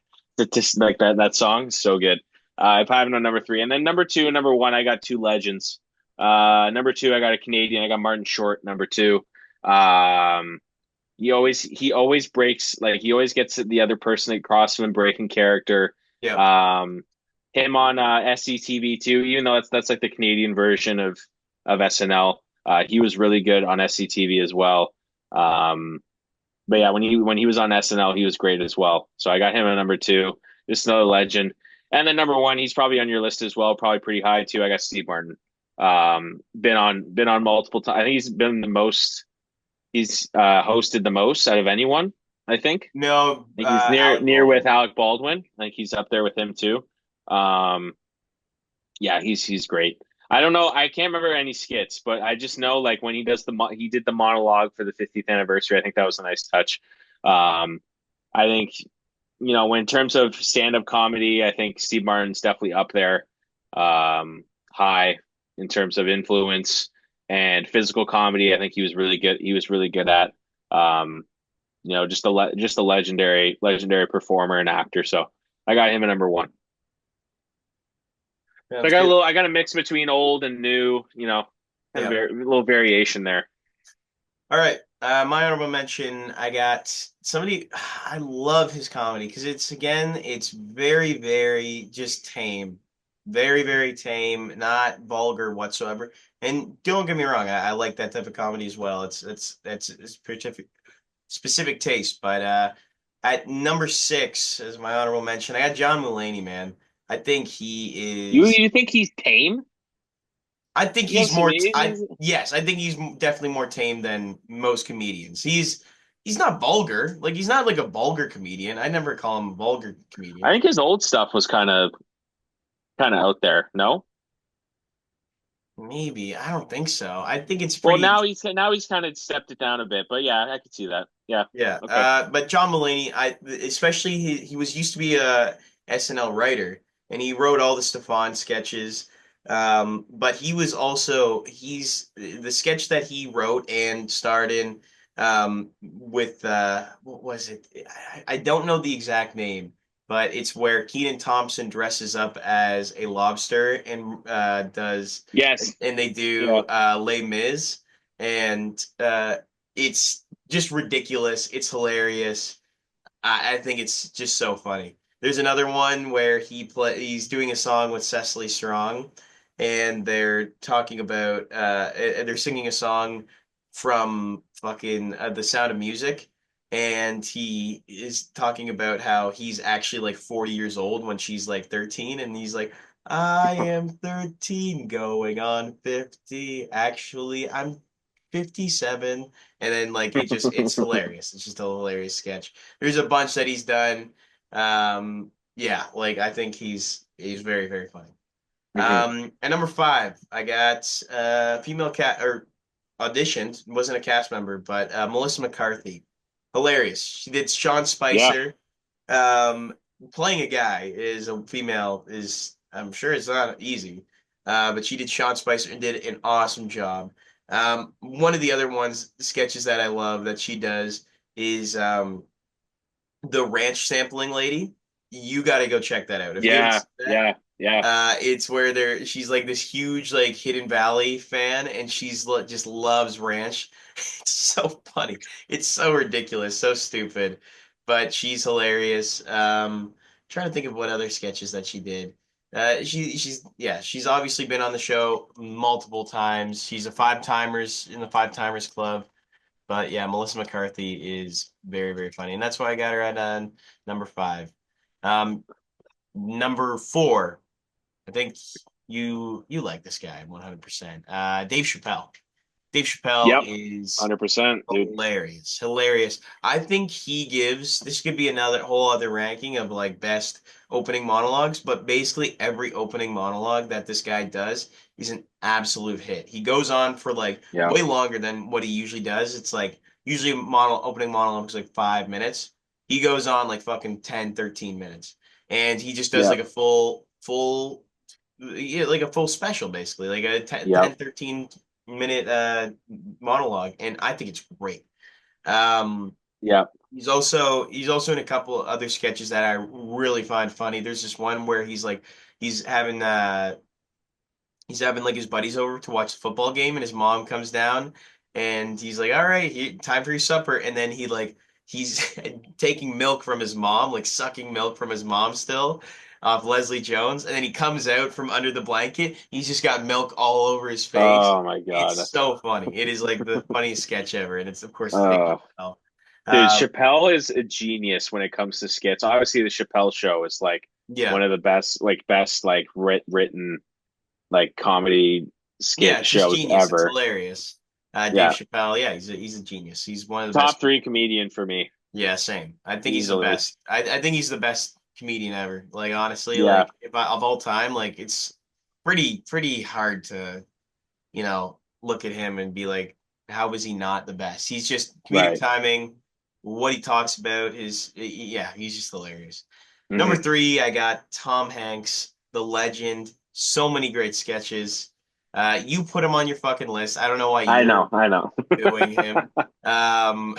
B: like that song is so good. I have him on number three. And then number two and number one, I got two legends. Number two, I got a Canadian. I got Martin Short, number two. Um he always breaks, like he always gets the other person across him and breaking character.
A: Yep.
B: Um, Him on SCTV too, even though that's like the Canadian version of SNL. He was really good on SCTV as well. Um, but yeah, when he was on SNL, he was great as well. So I got him at number two. Just another legend. And then number one, he's probably on your list as well, probably pretty high too. I got Steve Martin. Been on multiple times. I think he's been the most. He's hosted the most out of anyone, I think.
A: No,
B: I think he's near
A: Alec
B: near with
A: Baldwin.
B: Alec Baldwin. I think he's up there with him too. Um, yeah, he's great. I don't know. I can't remember any skits, but I just know like when he did the monologue for the 50th anniversary. I think that was a nice touch. Um, I think in terms of stand-up comedy, I think Steve Martin's definitely up there, high in terms of influence and physical comedy. I think he was really good. He was really good at, um, just a legendary performer and actor. So I got him at number one.
A: Yeah,
B: So
A: that's good.
B: I got a mix between old and new. Kind of
A: Yeah.
B: a little variation there.
A: All right. My honorable mention, I got somebody. I love his comedy because it's very, very just tame, very, very tame, not vulgar whatsoever. And don't get me wrong, I like that type of comedy as well. It's specific taste. But at number six, as my honorable mention, I got John Mulaney, man. I think he
B: You
A: is.
B: you think he's tame?
A: I think
B: You have
A: he's
B: some.
A: more. Yes, I think he's definitely more tame than most comedians. He's not vulgar. Like he's not like a vulgar comedian. I never call him a vulgar
B: I
A: comedian.
B: think his old stuff was kind of out there. No.
A: Maybe I don't think so. I think it's
B: Well,
A: pretty.
B: now he's kind of stepped it down a bit, but yeah, I could see that. Yeah.
A: Yeah.
B: Okay.
A: But John Mulaney, I especially he was used to be a SNL writer, and he wrote all the Stefan sketches. But he's the sketch that he wrote and starred in with what was it? I don't know the exact name, but it's where Kenan Thompson dresses up as a lobster and does
B: Yes.
A: and they
B: Yeah.
A: do Les Mis, and it's just ridiculous. It's hilarious. I think it's just so funny. There's another one where he's doing a song with Cecily Strong, and they're talking about they're singing a song from fucking The Sound of Music, and he is talking about how he's actually like 40 years old when she's like 13, and he's like, I am 13 going on 50. Actually, I'm 57. And then like it's hilarious. It's just a hilarious sketch. There's a bunch that he's done. Yeah, like I think he's very, very funny.
B: Hmm.
A: At number five, I got female cat or auditioned, wasn't a cast member, but Melissa McCarthy. Hilarious. She did Sean
B: Yeah.
A: Spicer. Um, Playing a guy is a female is I'm sure it's not easy. But she did Sean Spicer and did an awesome job. One of the other sketches that I love that she does is the ranch sampling lady. You got to go check that out. If you haven't
B: Yeah.
A: seen that,
B: Yeah. Yeah.
A: it's where she's like this huge like Hidden Valley fan, and just loves ranch. It's so funny. It's so ridiculous, so stupid, but she's hilarious. Trying to think of what other sketches that she did. She's obviously been on the show multiple times. She's a five timers in the Five Timers Club. But yeah, Melissa McCarthy is very, very funny, and that's why I got her at number five. Um, Number four, I think you like this guy 100%. Dave Chappelle. Dave Chappelle
B: Yep.
A: is
B: 100%, dude.
A: hilarious, hilarious. I think this could be another whole other ranking of like best opening monologues, but basically every opening monologue that this guy does is an absolute hit. He goes on for like
B: Yeah.
A: way longer than what he usually does. It's like usually opening monologue is like 5 minutes. He goes on like fucking 10, 13 minutes. And he just does
B: Yeah.
A: like a full yeah, like a full special basically, like a 10,
B: Yep.
A: 13 minute monologue, and I think it's great. Um,
B: Yep.
A: he's also in a couple other sketches that I really find funny. There's this one where he's having he's having like his buddies over to watch the football game, and his mom comes down, and he's like, "All right, time for your supper," and then he's taking milk from his mom, like sucking milk from his mom still. Off Leslie Jones, and then he comes out from under the blanket. He's just got milk all over his face.
B: Oh my
A: It's
B: God.
A: so funny. It is like the funniest sketch ever, and it's of course Dave
B: Uh,
A: Chappelle.
B: dude,
A: Um,
B: Chappelle is a genius when it comes to skits. Obviously, the Chappelle show is like
A: yeah,
B: one of the best like written like comedy
A: yeah,
B: skit
A: it's just
B: shows
A: genius. It's
B: ever.
A: hilarious. Dave
B: Yeah.
A: Chappelle, yeah, he's a genius. He's one of the best.
B: Top three comedian for me,
A: Yeah, same. I think he's the
B: easily.
A: best. I think he's the best comedian ever. Like honestly,
B: Yeah.
A: like if I, of all time, like it's pretty hard to, look at him and be like, how is he not the best? He's just comedic
B: Right.
A: timing, what he talks about yeah, he's just hilarious. Number
B: Hmm.
A: three, I got Tom Hanks, the legend. So many great sketches. You put him on your fucking list. I don't know why
B: I
A: you're
B: know. I know.
A: doing him. Um,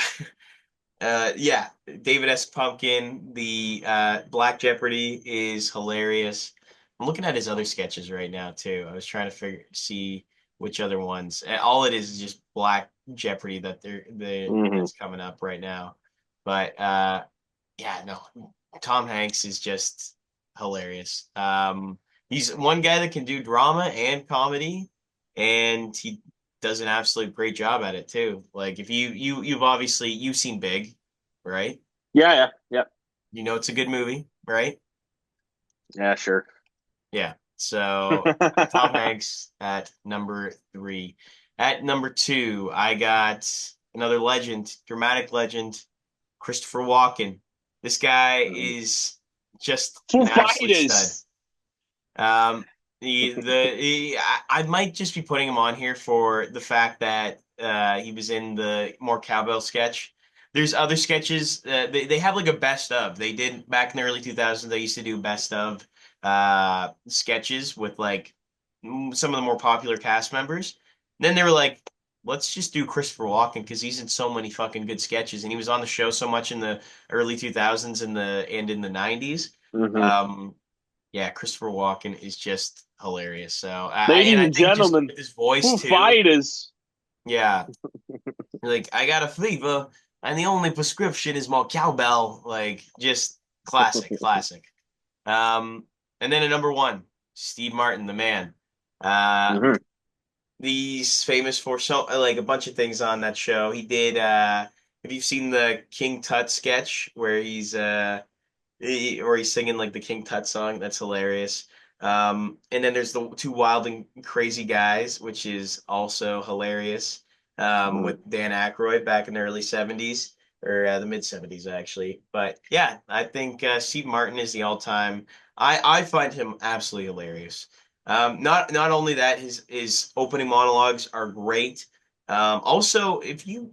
A: yeah, David S. Pumpkin, the Black Jeopardy is hilarious. I'm looking at his other sketches right now too. I was trying to see which other ones. All it is just Black Jeopardy that
B: Hmm.
A: that's coming up right now. But yeah, no, Tom Hanks is just hilarious. He's one guy that can do drama and comedy, and he does an absolute great job at it too. Like if you've obviously you've seen Big, right?
B: Yeah, yeah, yeah,
A: You know it's a good movie, right?
B: yeah. Sure.
A: Yeah. So Tom Hanks at number three. At number two, I got another legend, dramatic legend, Christopher Walken. This guy is just
B: Foo
A: an absolute stud.
B: Fighters.
A: I might just be putting him on here for the fact that he was in the more cowbell sketch. There's other sketches. They have like a best of. They did back in the early 2000s. They used to do best of sketches with like some of the more popular cast members. Then they were like, let's just do Christopher Walken because he's in so many fucking good sketches, and he was on the show so much in the early 2000s and in the 90s.
B: Hmm.
A: Um, yeah, Christopher Walken is just hilarious. So, and
B: Ladies
A: I
B: and
A: think just
B: gentlemen,
A: with his voice
B: Foo
A: too.
B: Fighters.
A: Yeah, like I got a fever, and the only prescription is more cowbell. Like just classic, classic. Um, and then at number one, Steve Martin, the man. Uh,
B: Hmm.
A: he's famous for so like a bunch of things on that show. He did. Have you seen the King Tut sketch where or he's singing like the King Tut song? That's hilarious. And then there's the Two Wild and Crazy Guys, which is also hilarious. With Dan Aykroyd back in the early 70s or the mid 70s actually. But yeah, I think Steve Martin is the all-time. I find him absolutely hilarious. Not only that, his opening monologues are great. Also, if you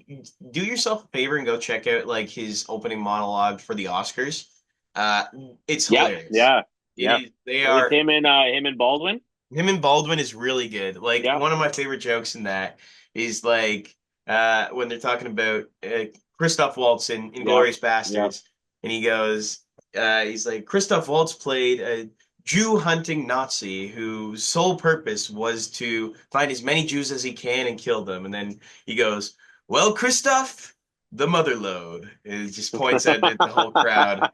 A: do yourself a favor and go check out like his opening monologue for the Oscars, uh, it's
B: Yep.
A: hilarious.
B: Yeah.
A: It
B: Yeah.
A: is. They
B: With
A: are.
B: him and Baldwin.
A: Him and Baldwin is really good. Like
B: Yep.
A: one of my favorite jokes in that is like when they're talking about Christoph Waltz in
B: Yep.
A: Inglourious
B: Yep.
A: Bastards, and he goes, he's like Christoph Waltz played a Jew hunting Nazi whose sole purpose was to find as many Jews as he can and kill them. And then he goes, "Well, Christoph, the mother lode." And it just points at the whole crowd.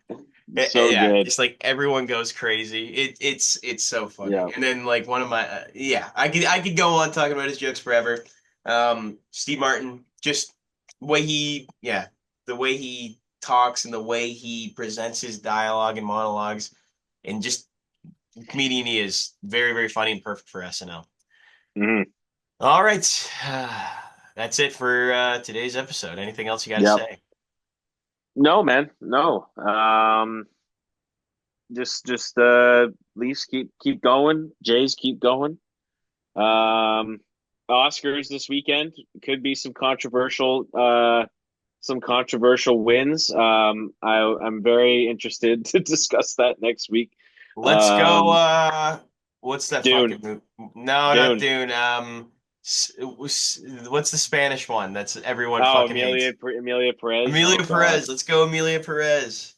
B: So
A: Yeah,
B: good.
A: just like everyone goes crazy. It's so funny.
B: Yeah.
A: And then like one of my yeah, I could go on talking about his jokes forever. Steve Martin, just the way he talks and the way he presents his dialogue and monologues, and just the comedian he is, very very funny and perfect for SNL.
B: Hmm.
A: All right, that's it for today's episode. Anything else you got to
B: Yep.
A: say?
B: No, man. No. Just Leafs keep going. Jays keep going. Um, Oscars this weekend could be some controversial wins. I'm very interested to discuss that next week.
A: Let's go.
B: Um,
A: What's that
B: Dune,
A: fucking movie? No, not
B: Dune.
A: Dune. What's the Spanish one that's everyone
B: Oh,
A: fucking hates?
B: Emilia Perez. Oh
A: Amelia
B: God.
A: Perez. Let's go, Amelia Perez.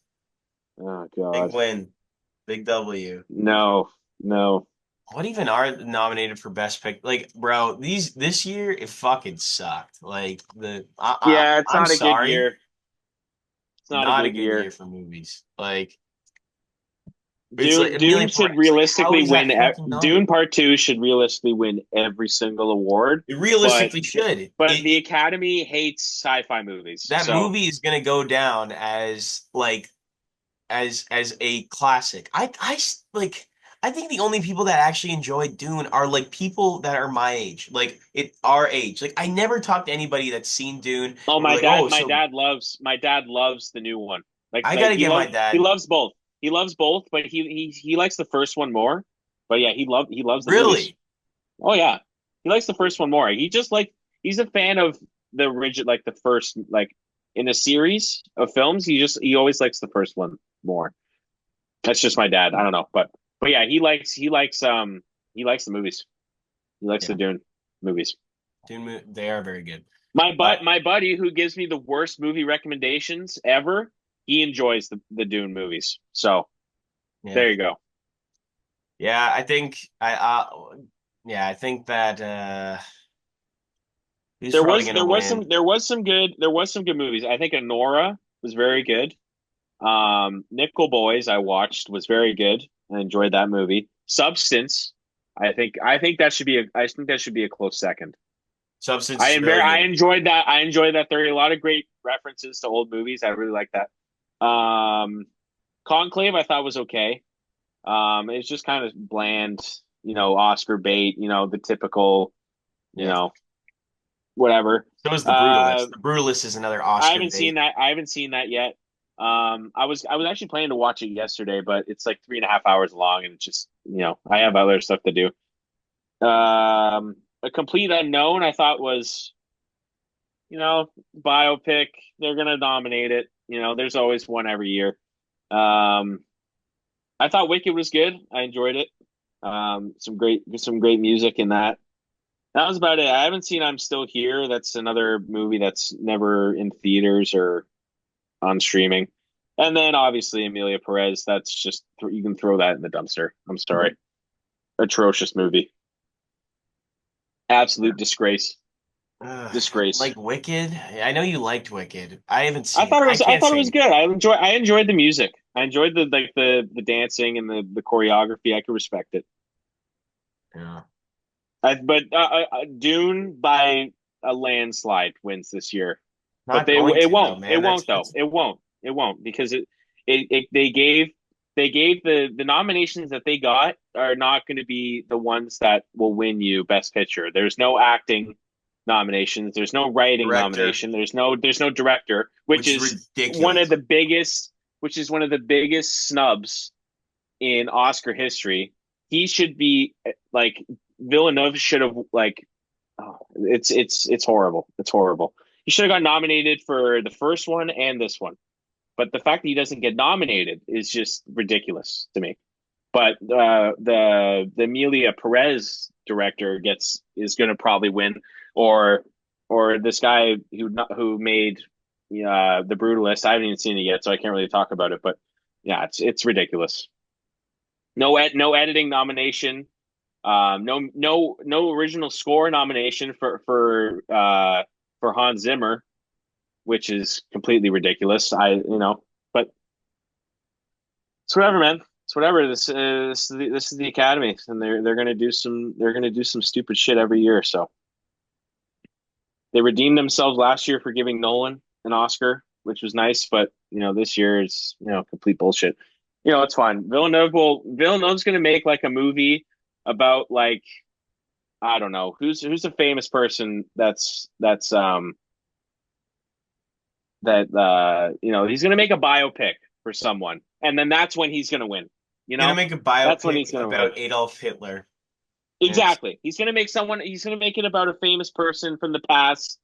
B: Oh
A: Big
B: God.
A: win. Big W.
B: No, no.
A: What even are nominated for Best Pic? Like, bro, this year it fucking sucked. Like
B: Yeah, it's
A: I'm
B: not a good
A: sorry,
B: year. It's not a
A: not a
B: good
A: good year
B: year.
A: for movies. Like, it's like
B: Dune
A: Amelia
B: should
A: Perez. Like, how
B: realistically
A: is that
B: win.
A: fucking
B: Dune
A: nominated?
B: Part Two should realistically win every single award,
A: It
B: but
A: realistically should.
B: the Academy hates sci-fi movies.
A: That
B: So,
A: movie is gonna go down as like as a classic. Like I think the only people that actually enjoy Dune are like people that are my age, like our age. Like I never talked to anybody that's seen Dune
B: oh
A: and we're like, oh, so
B: my dad loves the new one.
A: I gotta get my
B: He
A: dad.
B: loves both. He loves both, but he likes the first one more. But yeah, he loves the movies.
A: Really?
B: Oh yeah, he likes the first one more. He's a fan of the original, like the first, like in a series of films. He always likes the first one more. That's just my dad. I don't know, but yeah, he likes the movies. He likes the
A: Yeah,
B: Dune movies.
A: They are very good. But
B: My buddy who gives me the worst movie recommendations ever, he enjoys the Dune movies. So
A: yeah,
B: there you go.
A: yeah, I think Yeah, I think that he's
B: There
A: probably
B: was
A: gonna
B: there was
A: win.
B: some there was some good there was some good movies. I think Anora was very good. Nickel Boys I watched was very good. I enjoyed that movie. Substance, I think that should be a close second.
A: Substance is very
B: I
A: good.
B: enjoyed that. I enjoyed that. There are a lot of great references to old movies. I really like that. Conclave I thought was okay. It's just kind of bland, Oscar bait, the typical, you
A: Yeah.
B: know, whatever.
A: So is The
B: Uh,
A: Brutalist. The Brutalist is another
B: I
A: Oscar
B: haven't seen
A: bait.
B: that. I haven't seen that yet. I was actually planning to watch it yesterday, but it's like 3.5 hours long, and it's just, I have other stuff to do. A Complete Unknown, I thought was, biopic. They're gonna nominate it. There's always one every year. Um, I thought Wicked was good. I enjoyed it. Some great music in that. That was about it. I haven't seen I'm Still Here. That's another movie that's never in theaters or on streaming. And then obviously Amelia Perez. That's just you can throw that in the dumpster. I'm sorry. Atrocious movie. Absolute disgrace.
A: Ugh,
B: Disgrace.
A: like Wicked. I know you liked Wicked. I haven't
B: I
A: seen
B: thought
A: it.
B: it
A: I
B: was I
A: can't
B: thought it
A: say
B: was good. I enjoyed the music. I enjoyed the dancing and the choreography. I could respect it.
A: yeah.
B: But Dune by a landslide wins this year. But
A: Not going
B: it
A: to though,
B: won't. It
A: man.
B: won't though. It won't. It won't because they gave the nominations that they got are not going to be the ones that will win you Best Picture. There's no acting nominations. There's no writing
A: Director,
B: nomination. There's no director,
A: which is
B: one of
A: ridiculous.
B: the biggest which is one of the biggest snubs in Oscar history. He should be like Villeneuve should have like oh, it's horrible. It's horrible. He should have got nominated for the first one and this one. But the fact that he doesn't get nominated is just ridiculous to me. But the Amelia Perez director is going to probably win, or this guy who made the Brutalist. I haven't even seen it yet, so I can't really talk about it. But yeah, it's ridiculous. No editing nomination. No original score nomination for Hans Zimmer, which is completely ridiculous. But it's whatever, man. It's whatever. This is the Academy, and they're gonna do some stupid shit every year. So they redeemed themselves last year for giving Nolan an Oscar, which was nice, but this year is complete bullshit. It's fine. Villeneuve's gonna make like a movie about like I don't know who's a famous person that he's gonna make a biopic for someone, and then that's when he's gonna win. You
A: Gonna
B: know,
A: make a
B: that's when
A: biopic
B: he's gonna win.
A: about Adolf Hitler. And it's
B: Exactly. He's gonna make it about a famous person from the past,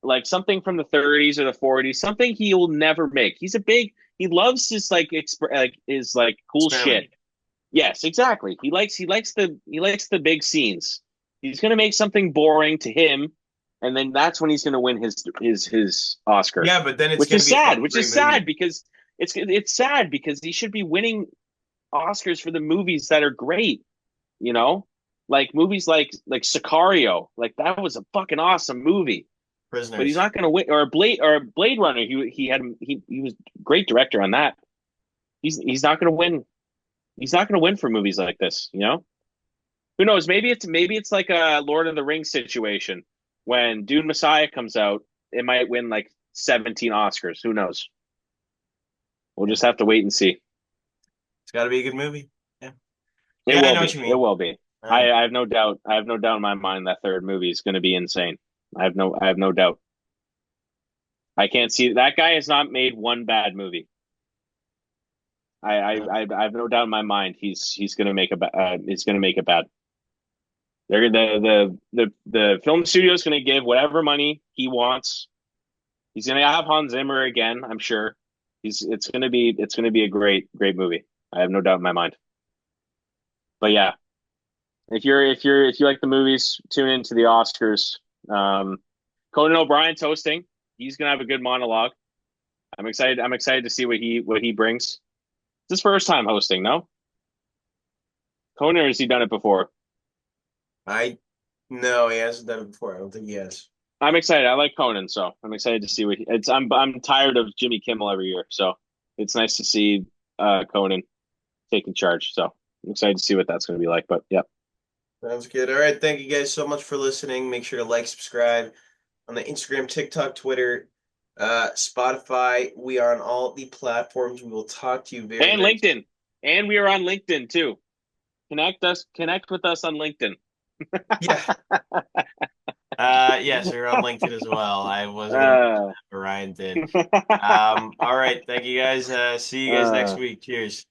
B: like something from the 30s or the 40s, something he'll never make. He loves his his like cool shit.
A: experimenting.
B: Yes, exactly. He likes the big scenes. He's gonna make something boring to him, and then that's when he's gonna win his Oscar.
A: Yeah, but then it's
B: Which
A: gonna
B: is
A: be a
B: sad.
A: fucking
B: Which
A: great
B: is sad
A: movie.
B: because it's sad because he should be winning Oscars for the movies that are great, you know? Like movies like Sicario. Like that was a fucking awesome movie. But he's
A: Prisoners.
B: not gonna win or Blade Runner. He was great director on that. He's not gonna win. He's not gonna win for movies like this. Who knows? Maybe it's like a Lord of the Rings situation. When Dune Messiah comes out, it might win like 17 Oscars. Who knows? We'll
A: Yeah,
B: just have to wait and see.
A: it's got to be a good movie. Yeah,
B: It
A: yeah, I
B: will
A: know what
B: be.
A: you
B: It
A: mean.
B: will be.
A: All
B: I,
A: right.
B: I have no doubt. I have no doubt in my mind that third movie is going to be insane. I have no doubt. I can't see that guy has not made one bad movie. I have no doubt in my mind he's going to he's going to make it bad. The film studio is going to give whatever money he wants. He's going to have Hans Zimmer again. I'm sure. It's going to be a great movie. I have no doubt in my mind. But yeah, if you like the movies, tune into the Oscars. Um, Conan O'Brien's hosting. He's gonna have a good monologue. I'm excited. I'm excited to see what he brings. It's his first time hosting, no? Conan, or has he done it before?
A: I no, he hasn't done it before. I don't think he has.
B: I'm excited. I like Conan, so I'm excited to see what it's. I'm tired of Jimmy Kimmel every year, so it's nice to see Conan taking charge. So I'm excited to see what that's going to be like. But yeah,
A: Sounds good. All right, thank you guys so much for listening. Make sure to like, subscribe on the Instagram, TikTok, Twitter, Spotify. We are on all the platforms. We will talk to you very,
B: and
A: very
B: LinkedIn, and we are on LinkedIn too. Connect with us on LinkedIn.
A: yeah. Yes, we're on LinkedIn as well. I wasn't gonna mention
B: Uh,
A: that, but Ryan did. All right, thank you guys. See you guys next
B: uh,
A: week. Cheers.